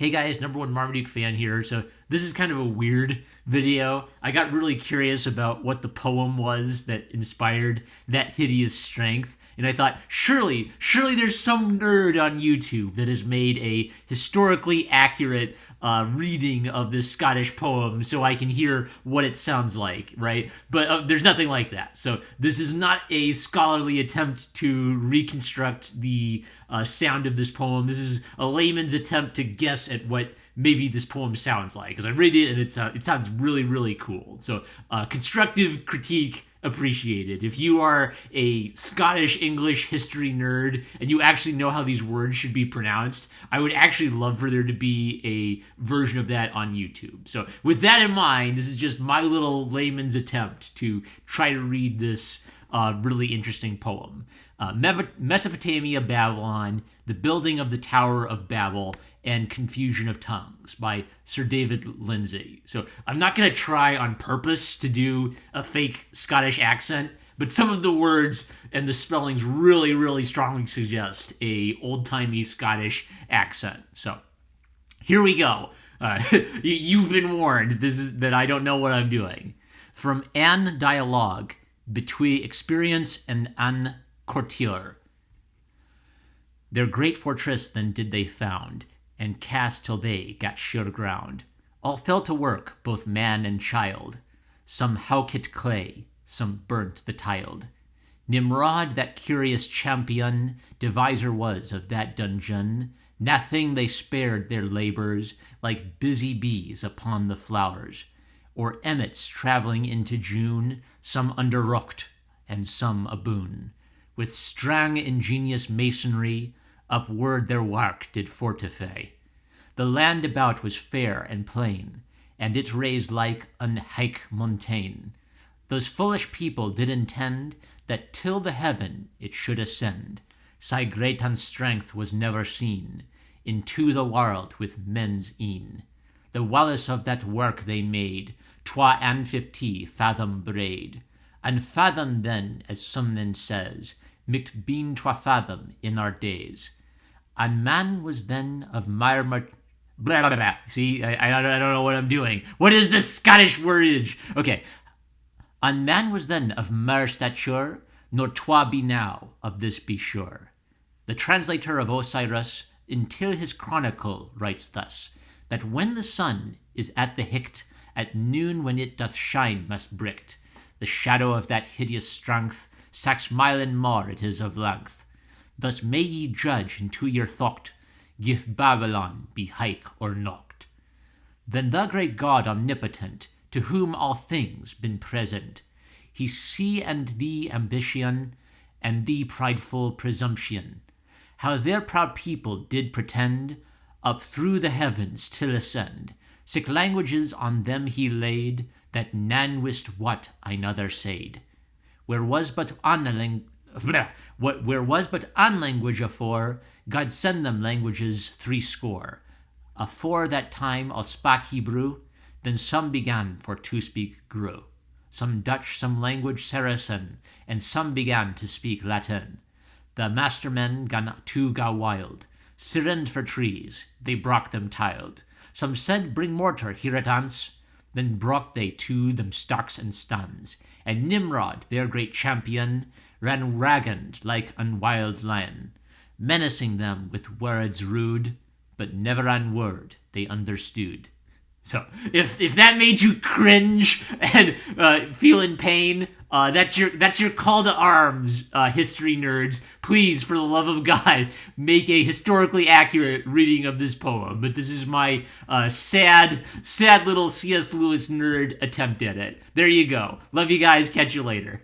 Hey guys, number one Marmaduke fan here. So this is kind of a weird video. I got really curious about what the poem was that inspired that hideous strength. And I thought, surely there's some nerd on YouTube that has made a historically accurate reading of this Scottish poem so I can hear what it sounds like, right? But there's nothing like that. So this is not a scholarly attempt to reconstruct the sound of this poem. This is a layman's attempt to guess at what maybe this poem sounds like. Because I read it and it sounds really, really cool. So constructive critique appreciated. If you are a Scottish English history nerd and you actually know how these words should be pronounced, I would actually love for there to be a version of that on YouTube. So with that in mind, this is just my little layman's attempt to try to read this really interesting poem. Mesopotamia, Babylon, the building of the Tower of Babel, and Confusion of Tongues by Sir David Lyndsay. So I'm not going to try on purpose to do a fake Scottish accent, but some of the words and the spellings really, really strongly suggest a old-timey Scottish accent. So here we go. You've been warned. This is that I don't know what I'm doing. From An Dialogue Between Experience and An Courtier. Their great fortress then did they found, and cast till they got sure ground. All fell to work, both man and child. Some howkit clay, some burnt the tiled. Nimrod, that curious champion, deviser was of that dungeon. Nothing they spared their labors, like busy bees upon the flowers. Or emmets travelling into June, some underrooked, and some aboon. With strang ingenious masonry, upward their wark did fortify. The land about was fair and plain, and it raised like an hike mountain. Those foolish people did intend that till the heaven it should ascend. Sae great an strength was never seen into the world with men's een. The wallace of that work they made, 250 fathom braid. And fathom then, as some men says, micht been 2 fathom in our days. And man was then of blah, blah, blah. See, I don't know what I'm doing. What is this Scottish wordage? Okay. And man was then of mere stature, nor twa be now, of this be sure. The translator of Osiris, until his chronicle, writes thus, that when the sun is at the hict, at noon when it doth shine must bricht, the shadow of that hideous strength, 6 mile and more it is of length. Thus may ye judge into your thought, gif Babylon be hike or nocht. Then the great God omnipotent, to whom all things been present, he see and thee ambition, and thee prideful presumption, how their proud people did pretend, up through the heavens till ascend, sic languages on them he laid, that none wist what another said. Where was but on language afore, God send them languages 60. Afore that time all spak Hebrew, then some began for to speak grew. Some Dutch, some language Saracen, and some began to speak Latin. The mastermen gan to go wild, sirend for trees, they brock them tiled. Some said bring mortar here at once, then brock they to them stocks and stands. And Nimrod, their great champion, ran ragged like an wild lion, menacing them with words rude, but never an word they understood. So, if that made you cringe and feel in pain, that's your call to arms, history nerds. Please, for the love of God, make a historically accurate reading of this poem. But this is my sad little C.S. Lewis nerd attempt at it. There you go. Love you guys. Catch you later.